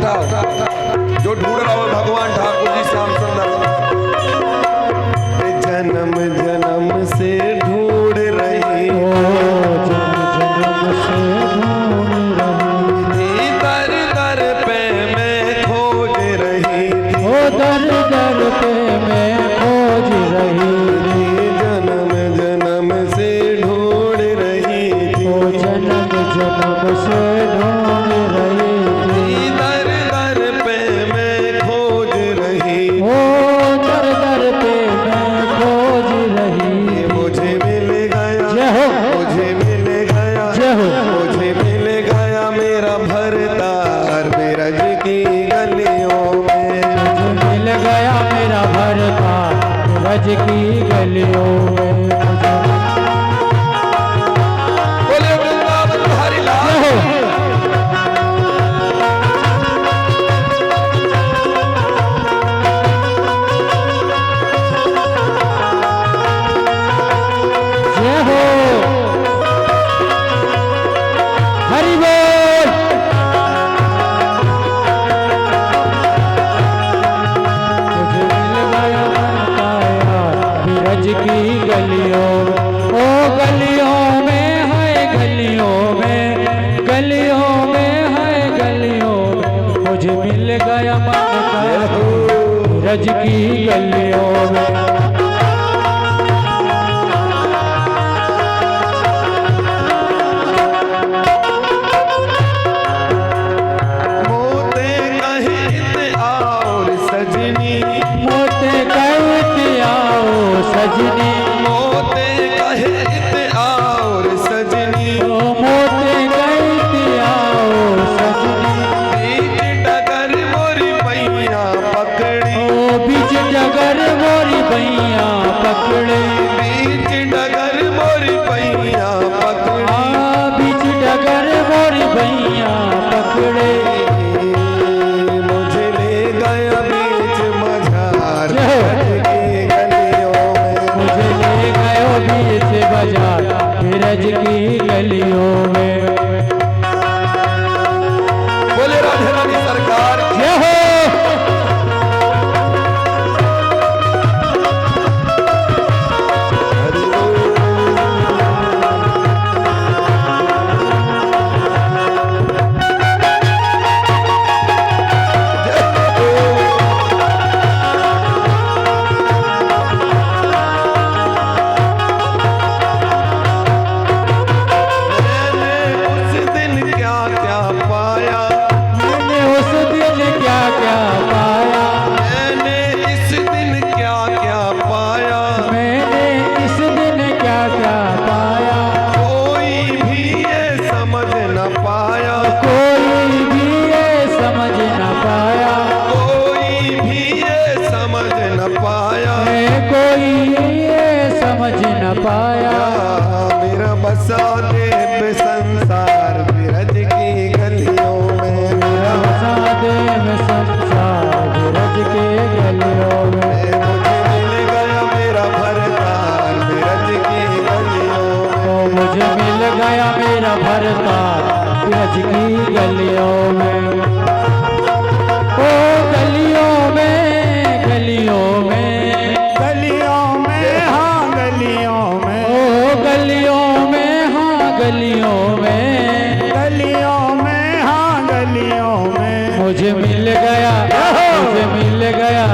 उठाओ। जो ढूंढ रहा हो भगवान ठाकुर जी श्याम सुंदर। जन्म जन्म से ढूंढ रही हो, जन्म से ढूंढ रही, दर दर पे मैं खोज रही थी, ओ दर दर पे मैं खोज रही थी। जन्म जन्म से ढूंढ रही थी, ओ जन्म जन्म से ढूंढ रही थी, दर दर पे मैं खोज रही, ओ दर दर पे मैं खोज रही। मुझे मिल गया, मुझे मिल गया, मुझे मिल गया मेरा भरतार बिरज की गलियों में, मुझे मिल गया मेरा भरतार बिरज की गलियों में। बोले वृंदावन बिहारी लाल। जय हो हरि बोल। मुझे मिल गया बिरज की गलियों, ओ गलियों में है, गलियों में, गलियों में है, गलियों में मुझे मिल गया मन का बिरज की गलियों में। सजनी मोते कहते और सजनी, ओ मोते कहते आओ सजनी, बीच डगर मोरी पैया पकड़ी, ओ बीच डगर मोरी बैया पकड़े, बीच डगर मोरी पैया पकड़ी, बीच डगर मोरी बैया पकड़े। मुझे ले गया बीच मझार की गलियों में, मुझे ले गयो बीच बाजार बिरज की गलियों में। बोले राधे रानी सरकार। जय हो हरि बोल। पाया मेरा बसा देव संसार बिरज की गलियों में, मेरा बसा देव संसार बिरज के गलियों में। मुझे मिल गया मेरा भरतार बिरज की गलियों में, मुझे मिल गया मेरा भरतार बिरज की गलियों में। ओ गलियों में, गलियों में, गलियों में, हाँ गलियों में, ओ गलियों में, हाँ गलियों में, गलियों में, हाँ गलियों में मुझे मिल गया, मुझे मिल गया,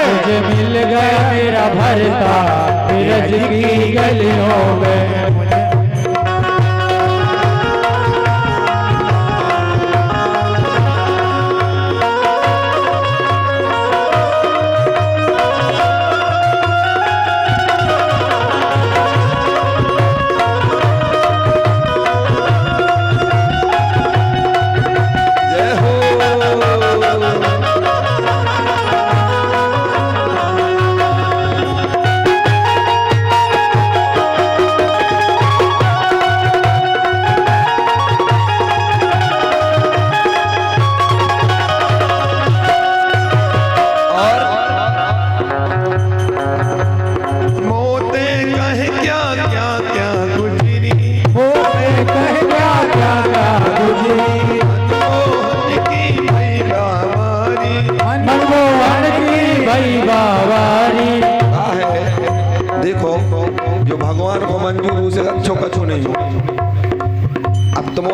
मुझे मिल गया मेरा भरतार बिरज की गलियों में।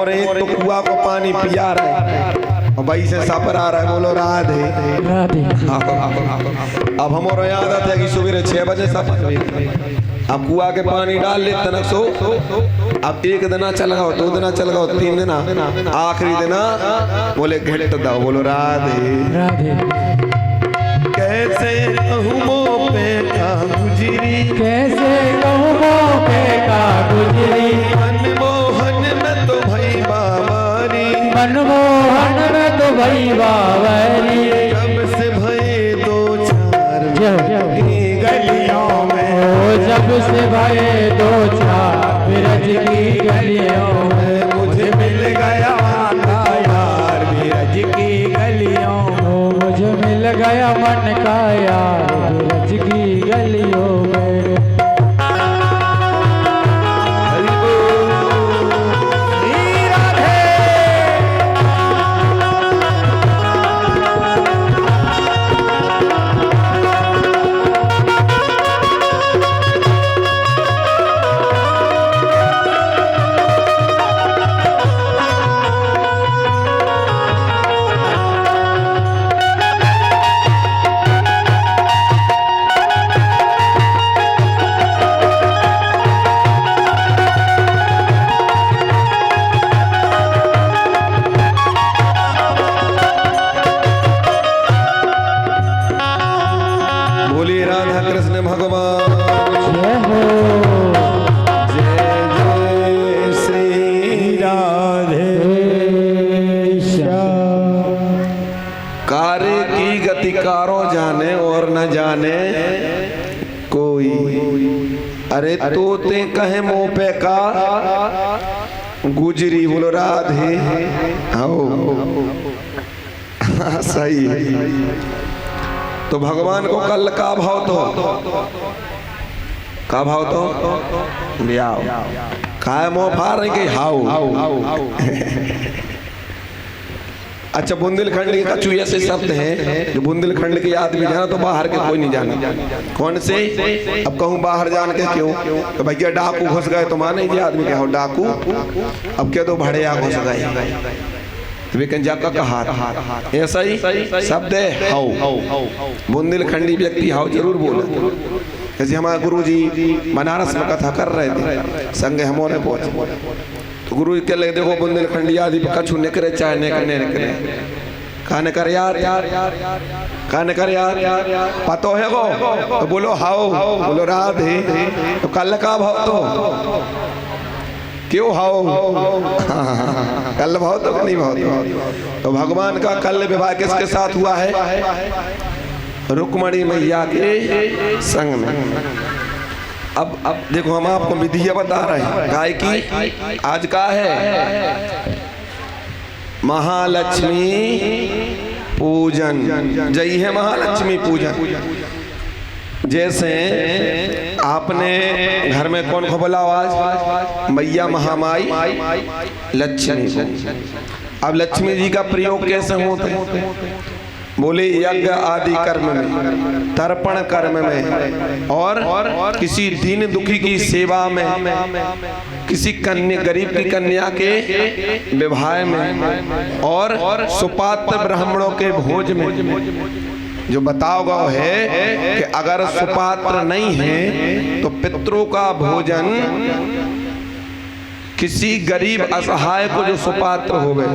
हमारे एक तो कुआ को पानी पिया रहे और भाई से सफर आ रहा है, बोलो राधे राधे। अब हमारा आदत है कि सुबह 6 बजे सफर हुई, अब कुआ के पानी डाल ले तनक सो, अब एक दिना चल गओ, 2 दिना चल गओ, 3 दिना, आखिरी दिना बोले घट दो, बोलो राधे राधे। कैसे कहूँ पे का गुजरी, कैसे कहूँ पे का गुजरी, मनमोहन में तो भई बाबारी, मनमोहन में तो भई बावरी, जब से भये 2-4 की गलियों में, जब से भये 2-4 बिरज की गलियों में, मुझे मिल गया वाला यार बिरज की गलियों में, मुझे मिल गया मन का यार बिरज की गलियों में। हरि बोल। श्री राधे। बोलिए राधा कृष्ण भगवान, जय हो। जय जय श्री राधे। कार्य की गति कारो जाने और न जाने कोई, अरे तोते कहे मुँह पे का गुजरी, बोलो राधे। हो सही है। तो भगवान को कल का भाव तो का भाव तो ब्याह काय मुँह फाड़ रहे कि हाउ। अच्छा बुंदेलखंड के कछु ऐसे शब्द हैं जो बुंदेलखंड के आदमी जाना तो बाहर के कोई नहीं जाना। कौन से? अब कहूँ बाहर जान के क्यों, तो भैया डाकू घुस गए तो माने जी आदमी क्या हो डाकू, अब क्या तो भड़िया घुस गए का कहा ऐसा ही शब्द है हाउ। बुंदेलखंडी व्यक्ति हाउ जरूर बोला। जैसे हमारे गुरुजी बनारस में कथा कर रहे थे, संग हमारे पहुंचे तो गुरु के लगे देखो बुंदेलखंडी आदि कछु निकरे चाहे निकरे खाने कर यार खाने कर यार पतो है गो तो बोलो हाउ, बोलो राधे। तो कल का भाव तो क्यों हाउ, कल भाव तो नहीं भाव तो भगवान का कल विवाह किसके साथ हुआ है? रुक्मणी मैया के संग में। अब देखो हम आपको विधिया बता रहे हैं। गाय की आज का है महालक्ष्मी पूजन, जय है महालक्ष्मी पूजन। जैसे आपने घर में कौन को बोला आवाज? मैया महामाई लक्ष्मी को। अब लक्ष्मी जी का प्रयोग कैसे होते हैं? बोले यज्ञ आदि कर्म में, तर्पण कर्म में, और किसी दीन दुखी की सेवा में, किसी कन्या गरीब की कन्या के विवाह में, और सुपात्र ब्राह्मणों के भोज में। जो बताओ गौ है कि अगर सुपात्र नहीं है तो पितरों का भोजन किसी गरीब असहाय को जो सुपात्र हो गए,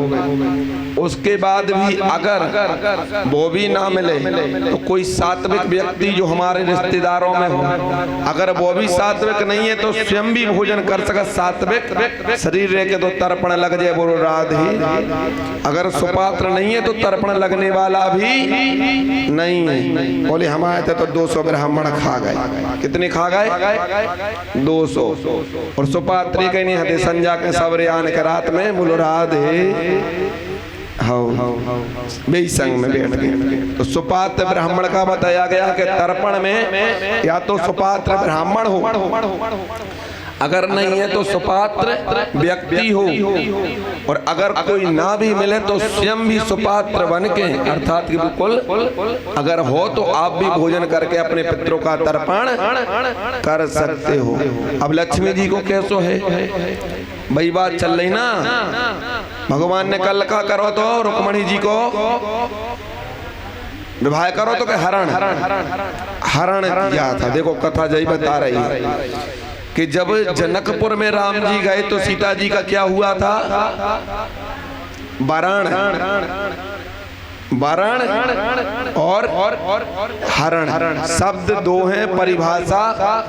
उसके बाद भी अगर वो भी ना मिले तो कोई सात्विक व्यक्ति जो हमारे रिश्तेदारों में हो, अगर वो भी सात्विक नहीं है तो स्वयं भी भोजन कर सका सात्विक शरीर रह के तो तर्पण लग जाए, बोलो राधे। अगर सुपात्र नहीं है तो तर्पण लगने वाला भी नहीं। बोले हम आए थे तो 200 ब्राह्मण खा गए। कितने खा गए? 200। और सुपात्री के नहीं हते संजा के सवरे आने के रात में, बोलो राधे। बेसंग में बैठ गए। तो सुपात्र ब्राह्मण का बताया गया कि तर्पण में या तो सुपात्र ब्राह्मण हो, अगर नहीं है तो सुपात्र व्यक्ति हो, और अगर कोई ना भी मिले तो स्वयं भी सुपात्र बन के, अर्थात कि बिल्कुल अगर हो तो आप भी भोजन करके अपने पितरों का तर्पण कर सकते हो। अब लक्ष्मी जी को कैसो है? वही बात चल रही ना। भगवान ने कल का करो तो रुक्मणी जी को विवाह करो तो के हरण किया था। देखो कथा जही बता रही है कि जब जनकपुर में राम जी गए तो सीता जी का क्या हुआ था? वरण और हरण शब्द दो हैं, परिभाषा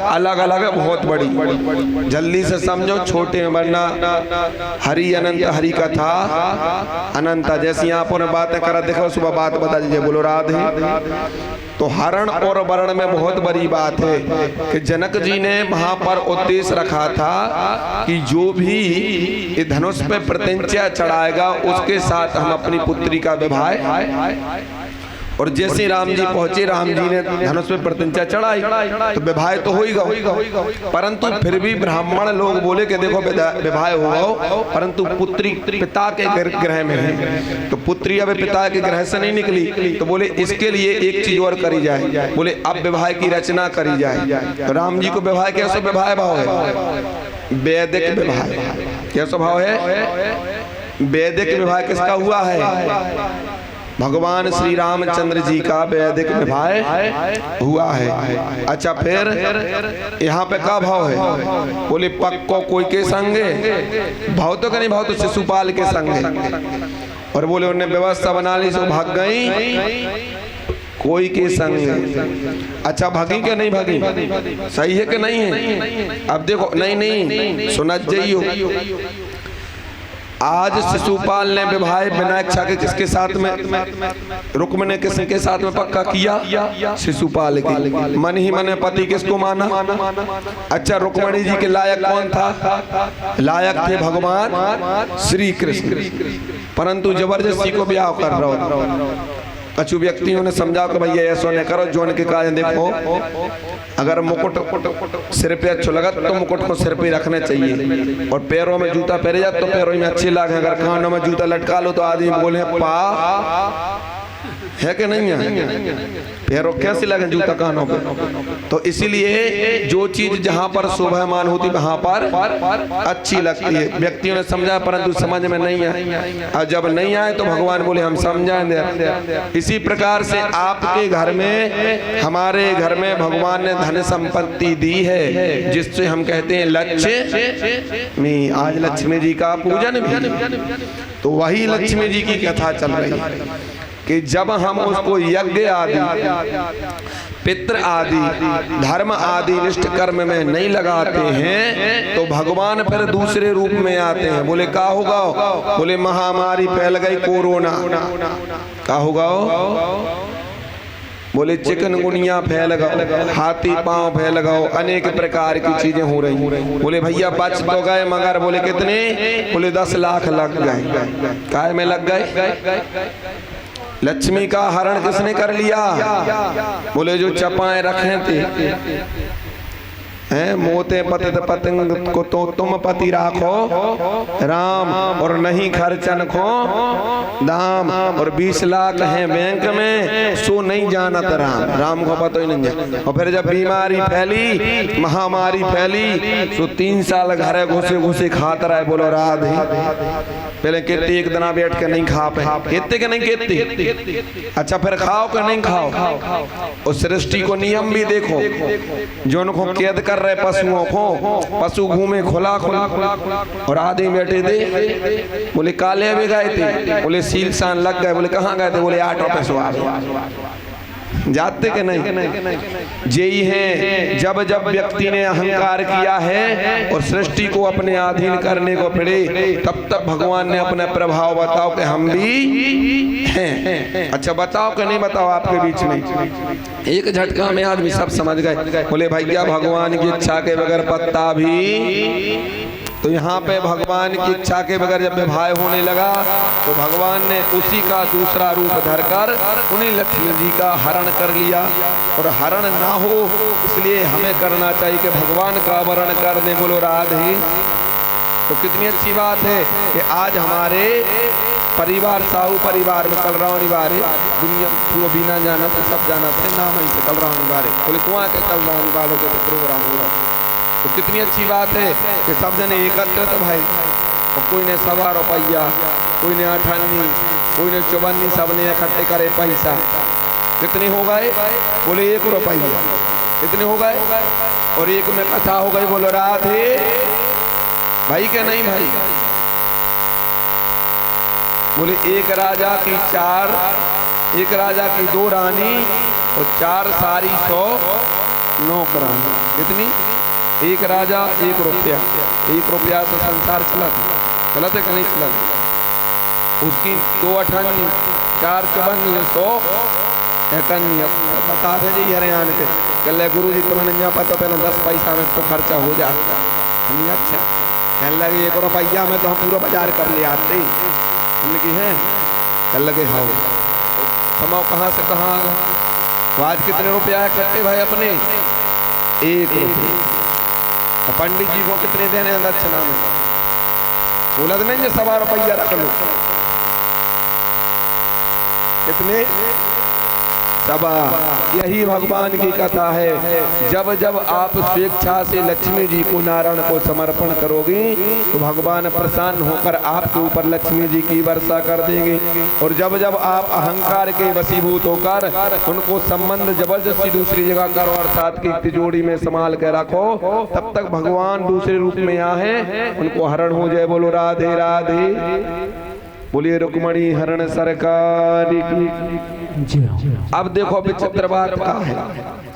अलग अलग है, बहुत बड़ी। जल्दी से समझो, छोटे में वरना हरि अनंत, हरि कथा अनंत। जैसी यहाँ पर बातें करा, देखो सुबह बात बता दीजिए, बोलो राधे। तो हरण और वरण में बहुत बड़ी बात है कि जनक जी ने वहां पर उद्देश्य रखा था कि जो भी धनुष पे प्रतिज्ञा चढ़ाएगा उसके साथ हम अपनी पुत्री का विवाह। और जैसे राम जी पहुंचे, राम जी ने धनुष पे प्रतिज्ञा चढ़ाई तो विवाह तो होगा, परंतु फिर भी ब्राह्मण लोग बोले कि देखो विवाह होगा परंतु पुत्री पिता के गृह में है, तो पुत्री अब पिता के गृह से नहीं निकली। तो बोले इसके लिए एक चीज और करी जाए, बोले अब विवाह की रचना करी जाए। तो राम जी को विवाह कैसे विवाह भाव है? वैदिक विवाह। क्या स्वभाव है? वैदिक विवाह किसका हुआ है? भगवान श्री रामचंद्र जी का वैदिक विवाह हुआ है। अच्छा, फिर यहाँ पे क्या भाव है? बोले पक्को कोई के संगे, भाव तो नहीं, भाव तो शिशुपाल के संगे। और बोले उन्हें व्यवस्था बना ली, सो भाग गई कोई के संग। अच्छा, भागी के नहीं भागी? सही है कि नहीं है? अब देखो, नहीं सुना जाइयो। आज शिशुपाल ने विवाह बिना इच्छा के किसके साथ में? रुक्म ने किसके साथ में पक्का किया? शिशुपाल के। मन ही मन में पति किसको माना? अच्छा, रुक्मणी जी के लायक कौन था? लायक थे भगवान श्री कृष्ण, परंतु जबरदस्ती को ब्याह कर रहा हो। कछु व्यक्तियों ने समझा कि भैया ऐसा न करो, जोन के कारण देखो अगर मुकुट सिर पे अच्छा लगा तो मुकुट को सिर पे रखना चाहिए, और पैरों में जूता पहने जा तो पैरों में अच्छे लगे। अगर कानों में जूता लटका लो तो आदमी बोले पा है कि नहीं है? पैरों कैसे लगे जूता कानों पे? तो इसीलिए जो चीज जहां पर शोभामान होती वहां पर अच्छी लगती है। व्यक्तियों ने समझा परंतु समझ में नहीं आए, और जब नहीं आए तो भगवान बोले हम समझाएंगे। इसी प्रकार से आपके घर में, हमारे घर में भगवान ने धन संपत्ति दी है, जिससे हम कहते हैं लक्ष्मी। आज लक्ष्मी जी का पूजन भी, तो वही लक्ष्मी जी की कथा चल रही है कि जब हम उसको यज्ञ आदि, पितृ आदि, धर्म आदि निष्ठ कर्म में नहीं लगाते हैं तो भगवान फिर दूसरे रूप में आते हैं। बोले क्या होगा? बोले महामारी फैल गई, कोरोना। क्या होगा? बोले चिकनगुनिया फैल गओ, हाथी पांव फैल गओ, अनेक प्रकार की चीजें हो रही। बोले भैया बच तो गए, मगर बोले कितने? बोले 10 लाख लग गए। काय में लग गए? लक्ष्मी का हरण किसने कर लिया? बोले जो चपाए रखे थे, हैं मोते पतित पतंग को तो तुम पति राखो राम, और नहीं खर्चन खो दाम, और 20 लाख हैं बैंक में सो नहीं जानत राम। राम को पता ही नहीं है। और फिर जब बीमारी फैली, महामारी फैली, तो 3 साल घर घुसे खाता रहे। बोलो राधे। पहले कहते एक दिन बैठ के नहीं खा पाए, कहते कि नहीं कहते? अच्छा, फिर खाओ कि नहीं खाओ? उस सृष्टि को नियम भी देखो, जो उनको कैद कर रहे पशुओं को। पशु घूमे खुला और आदमी बैठे थे। बोले काले भी गए थे, बोले सील सान लग गए। बोले कहाँ गए थे? बोले 8 रुपए सवार। जाते के नहीं? यही है, जब जब व्यक्ति ने अहंकार किया है और सृष्टि को अपने अधीन करने को पड़े, तब तक भगवान ने अपना प्रभाव बताओ कि हम भी हैं। अच्छा, बताओ कि नहीं बताओ? आपके बीच में एक झटका में आदमी सब समझ गए। बोले भैया भगवान की इच्छा के बगैर पत्ता भी। तो यहाँ पे भगवान की इच्छा के बगैर जब विवाह होने लगा तो भगवान ने उसी का दूसरा रूप धरकर उन्हें लक्ष्मी जी का हरण कर लिया। और हरण ना हो इसलिए हमें करना चाहिए कि भगवान का वरण कर दे। बोलो राधे। तो कितनी अच्छी बात है कि आज हमारे परिवार, साहू परिवार में कल रहा निवारे, दुनिया पूरा बिना जाना तो सब जाना थे, नाम ही से कल रहा निवारे। बोले कुआं के कल रहा वालों के प्रोग्राम हो रहा। तो कितनी अच्छी बात है कि सब जने एकत्र तो भाई और कोई ने 1.25 रुपया, कोई ने 58, कोई ने 54, सबने इकट्ठे करे पैसा। कितने हो गए? बोले 1 रुपया। कितने हो गए? और एक में कथा हो गई। बोलो राधे भाई के नहीं भाई। बोले एक राजा की 4, एक राजा की 2 रानी और 4 सारी 100 नौकरानी। कितनी? एक राजा 1 रुपया। 1 रुपया से संसार चला था, गलत है कि नहीं चला? उसकी 2 58, 4 54, 100 51। बता दे जी हरियाणा के कल गुरु जी तुम्हें नहीं पता, पहले 10 पैसा में तो खर्चा हो जाता। हमने अच्छा कहने लगे 1 रुपया में तो हम पूरा बाजार कर ले आते। हमने की है कल लगे हाँ समाओ कहाँ से कहाँ आ गए। तो आज कितने रुपया इकट्ठे भाई अपने? 1 रुपया। और पंडित जी को कितने देने हैं दक्षिणा में? बोला तो नहीं 1.25 रुपया रख लो। कितने? 1.25। यही भगवान की कथा है। जब जब आप स्वेच्छा से लक्ष्मी जी को, नारायण को समर्पण करोगे तो भगवान प्रसन्न होकर आपके ऊपर लक्ष्मी जी की वर्षा कर देंगे। और जब जब आप अहंकार के वशीभूत होकर उनको संबंध जबरदस्ती दूसरी जगह करो, अर्थात की तिजोरी में संभाल के रखो, तब तक भगवान दूसरे रूप में आए उनको हरण हो जाए। बोलो राधे राधे। बोलिए रुक्मणी हरण सरकार की। अब देखो विचित्र बात का है,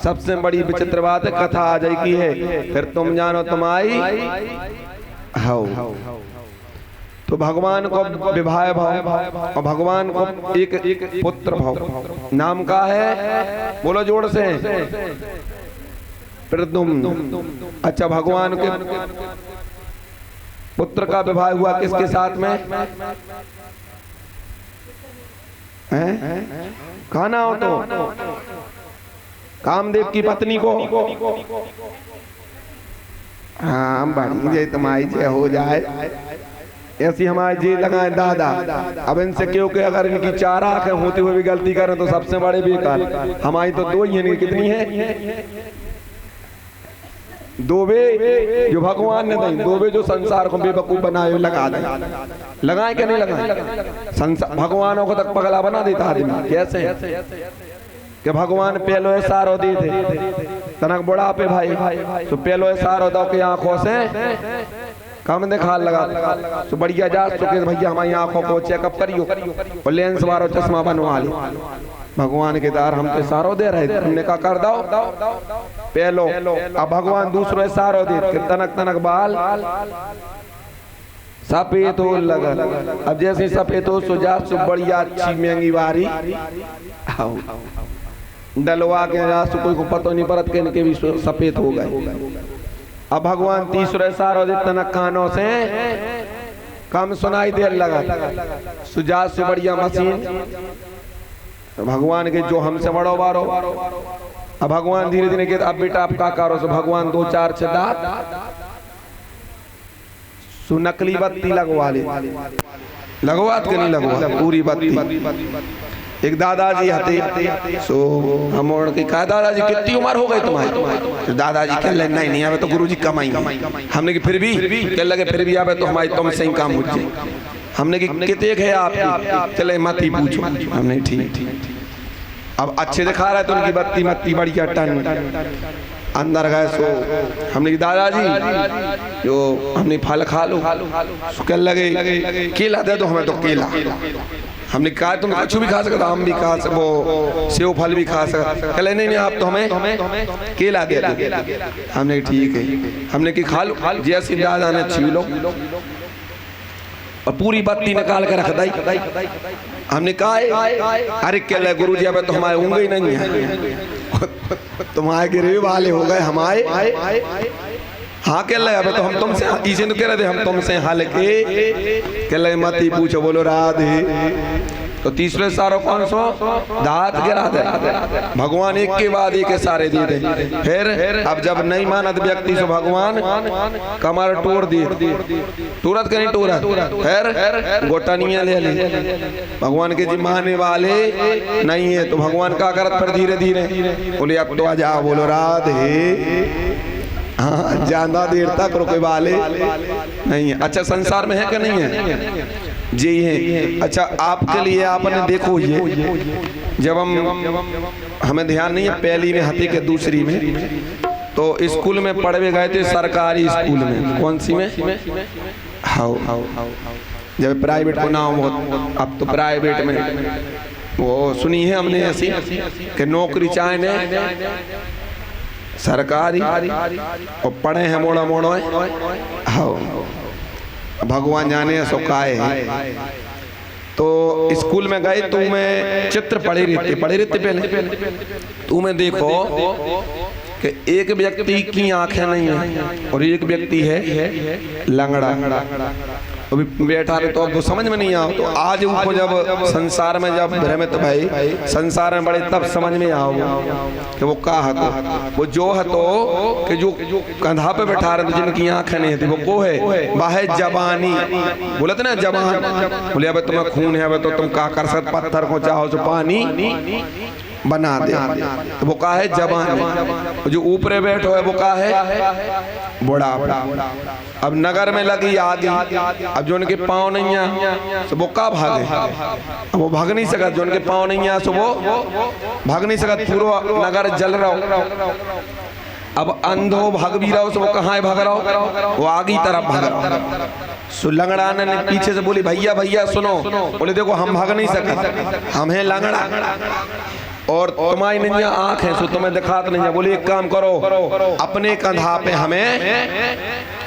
सबसे बड़ी विचित्र बात है, कथा आ जाएगी है, फिर तुम जानो तुम आई हाउ। तो भगवान को विवाह भाव और भगवान को एक पुत्र भाव नाम का है। बोलो जोड़ से प्रद्युम्न। अच्छा भगवान के पुत्र का विवाह हुआ किसके साथ में? कहा ना हो तो कामदेव की पत्नी को। हाँ बड़ी जय तुम्हारी जय हो जाए, ऐसी हमारे जी लगाए दादा। अब इनसे क्यों कि अगर इनकी 4 आंखें होते हुए भी गलती करें तो सबसे बड़े बेकार। हमारी तो 2 ही है। कितनी है? 2 वे जो भगवान ने दी, 2 वे जो संसार को बेवकूफ बनाए लगा दे। लगाए क्या नहीं लगाए? संसार भगवानों को तक पगला बना देता आदमी। कैसे? कि भगवान पहलो सारो दी थे तनक बड़ा पे भाई, तो पहलो सारो दो की आंखों से कम दिखा लगा तो बढ़िया जा चुके भैया हमारी आंखों को चेकअप करियो और लेंस वालो चश्मा बनवा ली। भगवान के दार हमके सारो दे रहे थे, हमने कहा कर दो पहलो। अब भगवान दूसरे सारो दे, तनक तनक बाल सफेद हो लगा। अब जैसे सफेद हो सुजा सु बढ़िया अच्छी महंगी वारी डलवा के रासु कोई को पतो नहीं परत के इनके भी सफेद हो गए। अब भगवान तीसरे सारो दे, तनक कानों से कम सुनाई दे लगा, सुजा से बढ़िया मशीन भगवान के जो हमसे बड़ो बारो। अब भगवान धीरे धीरे के अब बेटा आप का करो सो भगवान 2-4 दांत सु नकली बत्ती लगवा ले। लगवात के नहीं लगवा पूरी बत्ती। एक दादाजी आते सो हम की कहा दादाजी कितनी उम्र हो गई तुम्हारी? तो दादाजी कह ले नहीं आवे तो गुरुजी कमाएंगे। हमने की फिर भी कह लगे फिर भी आवे तो हमारी तुमसे ही काम हो जाए। हमने की कितने है आप? चले मत ही पूछो। हमने ठीक। अब अच्छे दिखा रहा है तो उनकी बत्ती मत्ती बढ़िया टन अंदर गए। सो हमने की दादाजी जो हमने फल खा लो, कह लगे केला दे दो हमें तो केला। हमने कहा तुम कुछ भी खा सकते, आम भी खा सकते, वो सेव फल भी खा सकते। कहले नहीं आप तो हमें केला दे दो। हमने ठीक है। हमने की खा लो जैसी दादा ने छीन लो और पूरी बत्ती निकाल के रख दी। हमने कहा अरे केला गुरु जी अब तो हमारे होंगे ही नहीं है, तुम्हारे गिरे वाले हो गए हमारे। हाँ कह रहे अब तो हम तुमसे इसे तो कह रहे थे हम तुमसे हाल के कह रहे मत ही पूछो। बोलो राधे। तो तीसरे सारो कौन सो? दांत गिरा दे। भगवान एक के बाद एक सारे दे दे। फिर अब जब नहीं मानत व्यक्ति से भगवान कमर तोड़ दिए, तुरंत कहीं तुरंत फिर गोटनिया ले ले। भगवान के जी माने वाले नहीं है तो भगवान का करत फिर धीरे धीरे बोले अब तो आ जाओ। बोलो राधे। हाँ, ज्यादा देर तक रुके वाले नहीं है। अच्छा, संसार में है कि नहीं है? जी है। अच्छा, आपके लिए आपने देखो ये जब हमें ध्यान नहीं है, पहली में हती के दूसरी में तो स्कूल में पढ़वे गए थे, सरकारी स्कूल में। कौन सी में? हाउ जब प्राइवेट को नाम हो, अब तो प्राइवेट में वो सुनी है हमने ऐसी कि नौकरी चाहे सरकारी और पढ़े हैं मोड़ा मोड़ो हाउ, भगवान जाने सो काहे है। तो स्कूल में गए तो मैं चित्र पढ़े रहते पहले तो मैं देखो कि एक व्यक्ति की आंखें नहीं है और एक व्यक्ति है लंगड़ा। अभी बैठा रहे तो अब वो समझ में नहीं आओ, तो आज उनको जब संसार में जब भ्रमित भाई संसार में बड़े तब समझ में आओ कि वो का है, वो जो है तो कि जो कंधा पे बैठा रहे थे जिनकी आंखें नहीं थी वो को है बाहे जवानी बोले थे ना, जवान बोले अब तुम्हें खून है, अब तो तुम का कर सकते, पत्थर को चाहो तो पानी बना दे, तो वो का है जवान। जो ऊपर बैठो है वो का है बुढ़ापा। अब नगर में लगी आग, अब जो उनके पाँव नहीं है तो वो का भागे, अब वो भाग नहीं सकता। जो उनके पाँव नहीं है तो वो भाग नहीं सकता, पूरा नगर जल रहा हो। अब अंधो भाग भी रहो तो वो कहाँ भाग रहा हो, वो आगे तरफ भाग रहा हो। लंगड़ा ने पीछे से बोली भैया भैया सुनो, बोले देखो हम भाग नहीं सकते, हम हैं लंगड़ा और तुम्हारी नहीं आंख है सो तुम्हें दिखात नहीं है। बोले एक काम करो, अपने कंधा पे हमें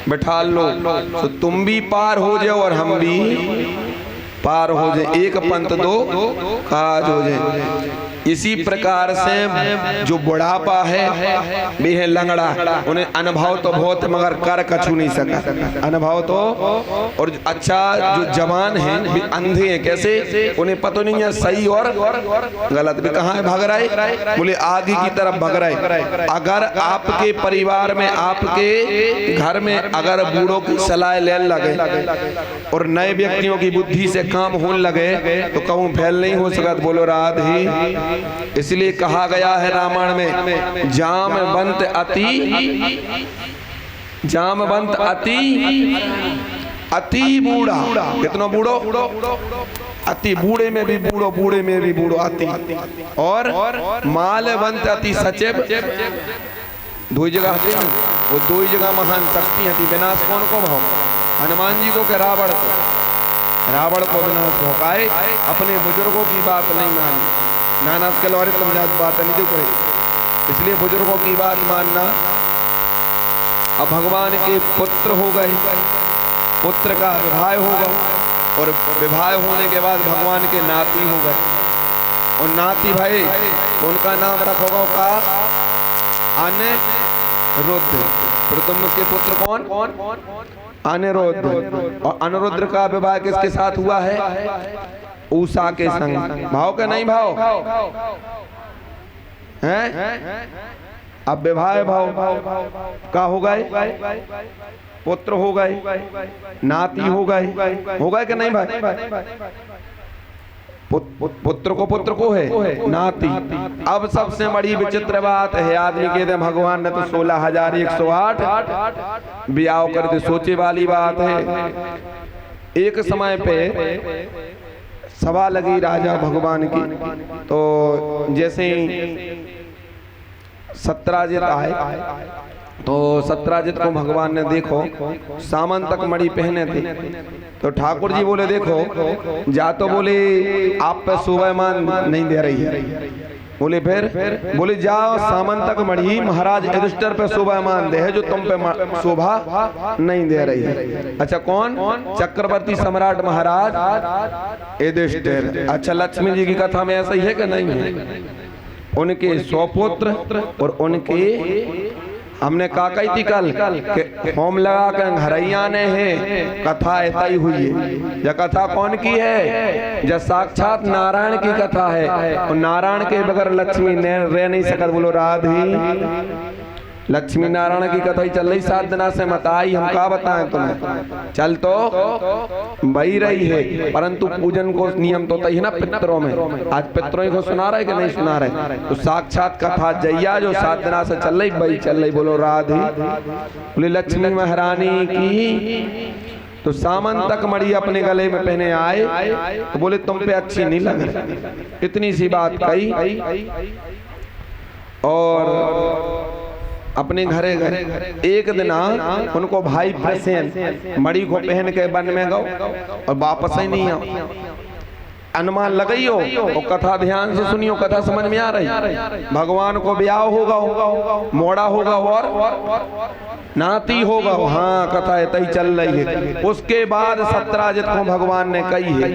बैठा लो तो तुम भी पार हो जाओ और हम भी पार हो जाए, एक पंथ दो काज हो जाए। इसी प्रकार से जो बुढ़ापा है वे है लंगड़ा, उन्हें अनुभव तो बहुत मगर कर कछु नहीं सका, अनुभव तो। और अच्छा जो जवान हैं वे अंधे हैं, कैसे? उन्हें पता नहीं है सही और गलत भी कहाँ है भाग रहे, बोले आगे की तरफ भाग रहे। अगर आपके परिवार में आपके घर में अगर बूढ़ों की सलाह लेने लगे और नए व्यक्तियों की बुद्धि से काम होने लगे तो कहूँ फैल नहीं हो सकता। बोलो राधे। इसलिए कहा गया है रामायण में जामवंत अति बूढ़ा। कितना बूढ़ो? अति बूढ़े में भी बूढ़ो, बूढ़े में भी बूढ़ो अति। और मालवंत अति सचिव, दो जगह आते हैं वो, दो ही जगह महान शक्ति थी। विनाश कौन को भाव? हनुमान जी को के रावण को विनाश भोकाए, अपने बुजुर्गों की बात नहीं मानी। नाना के लौरे तुम बात नहीं करे, इसलिए बुजुर्गों की बात मानना। अब भगवान के पुत्र हो गए, पुत्र का विवाह होगा और विवाह होने के बाद भगवान के नाती हो गए और नाती भाई तो उनका नाम रखोगा का अनिरुद्ध। प्रथम के पुत्र कौन? अनिरुद्ध। और अनिरुद्ध का विवाह किसके साथ हुआ है? उषा के संग। भाव का नहीं भाव हैं? अब विवाह भाव का हो गए, पुत्र हो गए, नाती हो गए कि नहीं भाई? पुत्र को है नाती। अब सबसे बड़ी विचित्र बात है, आदमी कहते हैं भगवान ने तो 16,108 ब्याह कर दे। सोचे वाली बात है। एक समय पे सभा लगी राजा भगवान की, तो जैसे सत्राजित आए तो सत्राजित को भगवान ने देखो सामंतक मणि पहने थे, तो ठाकुर जी बोले देखो जा, तो बोले आप पे शोभामान नहीं दे रही है। बोले फिर? बोले जाओ सामंतक मणि महाराज युधिष्ठिर पे शोभामान दे है, जो तुम पे शोभा नहीं दे रही है। अच्छा कौन? चक्रवर्ती सम्राट महाराज युधिष्ठिर। अच्छा लक्ष्मी जी की कथा में ऐसा ही है कि नहीं है? उनके 100 पुत्र और उनके हमने कहा कही थी कल कि होम लगा कर घरैया ने है, कथा ऐसा ही हुई है। यह कथा कौन की है? जब साक्षात नारायण की कथा है और नारायण के बगैर लक्ष्मी ने रह नहीं सकत। बोलो राधे। लक्ष्मी नारायण की कथा ही चल रही 7 दिना से, मत आई हम क्या बताएं तुम्हें। चल तो वही रही है, परंतु पूजन को नियम तो तय है ना पितरों में। आज पितरों को सुना रहे कि नहीं सुना रहे? तो साक्षात कथा जैया जो 7 दिना से चल रही वही चल रही। बोलो राधे, बोले लक्ष्मी महारानी की। तो सामन तक मड़ी अपने गले में पहने आए तो बोले तुम पे अच्छी नहीं लग रही। इतनी सी बात कही और अपने घरे गए। एक दिन उनको भाई प्रसेन मड़ी को पहन के वन में गए और वापस ही नहीं आओ। अनुमान लगाई हो और कथा ध्यान से सुनियो, कथा समझ में आ रही। भगवान को ब्याह होगा, मोड़ा होगा और नाती होगा। हाँ, कथा ऐसी चल रही है। उसके बाद 17 जित को भगवान ने कही है।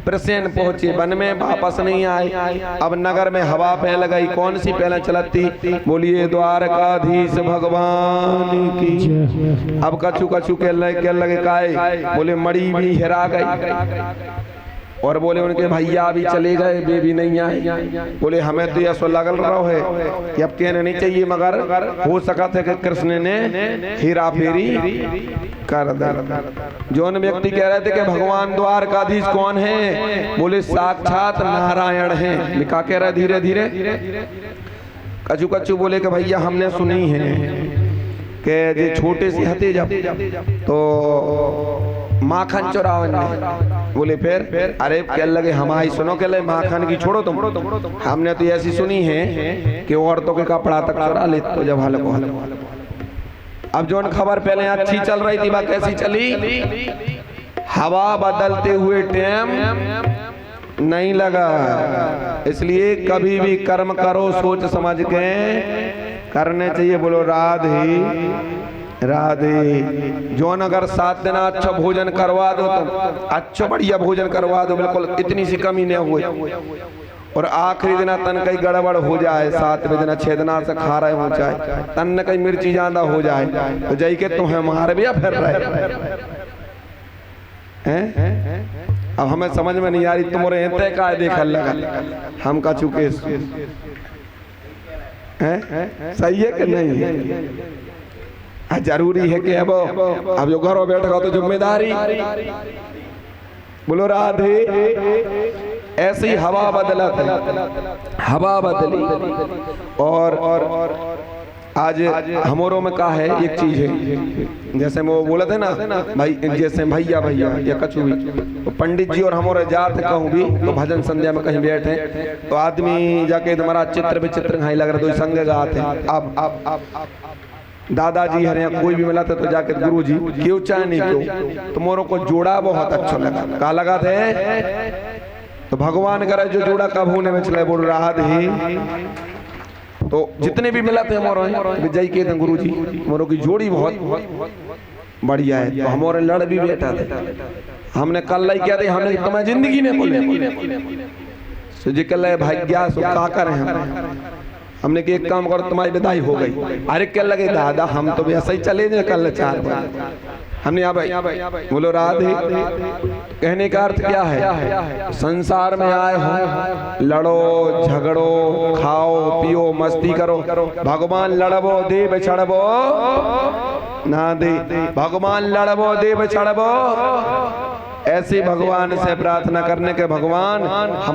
प्रसेन पहुंचे वन में, वापस नहीं आए। अब नगर में हवा फैल गई। कौन सी पहले चलती? बोलिए द्वारकाधीश भगवान की। अब कछु कछु के लगे काए, बोले मड़ी भी हेरा गई और बोले उनके भैया भी चले गए, वे भी नहीं आए। बोले हमें तो ऐसा लगल रहा है कि अब कहने नहीं चाहिए, मगर हो सका था कि कृष्ण ने हेरा फेरी कर दी। जो व्यक्ति कह रहे थे कि भगवान द्वारकाधीश कौन है? बोले साक्षात नारायण है। लिखा कह रहा धीरे धीरे। कछु कछु बोले कि भैया हमने सुनी है कि छोटे से हते जब तो माखन चुरावन। बोले फिर? अरे कह लगे हमारी सुनो, कह लगे माखन की छोड़ो तुम, हमने तो ऐसी सुनी है कि औरतों के कपड़ा तक चुरा ले। तो जब हाल को अब जो खबर पहले अच्छी चल रही थी, वह कैसी चली? हवा बदलते हुए टाइम नहीं लगा। इसलिए कभी भी कर्म करो सोच समझ के करने चाहिए। बोलो राधे राधे। जो अगर 7 दिन अच्छा भोजन करवा दो, तो अच्छा बढ़िया भोजन करवा दो, बिल्कुल इतनी सी कमी नहीं हुई, और आखिरी दिन तन कहीं गड़बड़ हो जाए, 7वें दिन 6 दिन से खा रहे हो जाए, तन कहीं मिर्ची ज्यादा हो जाए, तो जाई के तुम्हें मार भी फिर रहे हैं। अब हमें समझ में नहीं आ रही, तुम्हारे तय का देखल लगा हम का चुके सही है कि नहीं है? जरूरी है कि अब जो घर में बैठा तो जिम्मेदारी। बोलो राधे। ऐसी हवा बदला, हवा बदली। और आज हमारों में का है एक चीज है, जैसे वो बोला थे ना भाई, जैसे भैया भैया या कछु भी, तो पंडित जी और हमारे जात कहूँ भी तो भजन संध्या में कहीं बैठे तो आदमी जाके तुम्हारा चित्र विचित्र घाई लग रहा तो संग गाते। अब दादाजी हरे कोई भी मिला था तो जाके गुरु जी क्यों चाहे नहीं क्यों, तो मोरों को जोड़ा बहुत अच्छा लगा। का लगा थे? तो भगवान करे जो जोड़ा कब होने में चले। बोल रहा ही तो जितने भी मिला थे मोरों विजय के थे गुरु जी, मोरों की जोड़ी बहुत बढ़िया है। तो हमारे लड़ भी बैठा थे, हमने कल लाई किया था, हमने तुम्हें जिंदगी ने बोले जी कल भाग्या का करें हमने कि एक काम करो तुम्हारी विदाई हो गई। अरे क्या लगे दादा हम तो ऐसा ही चले जाए कल 4 बजे। हमने यहाँ भाई बोलो राधे। कहने का अर्थ क्या है? संसार में आए हो, लड़ो झगड़ो खाओ पियो मस्ती करो, भगवान लड़बो देव छड़बो ना दे, भगवान लड़बो देव छड़बो। ऐसे भगवान से प्रार्थना करने के भगवान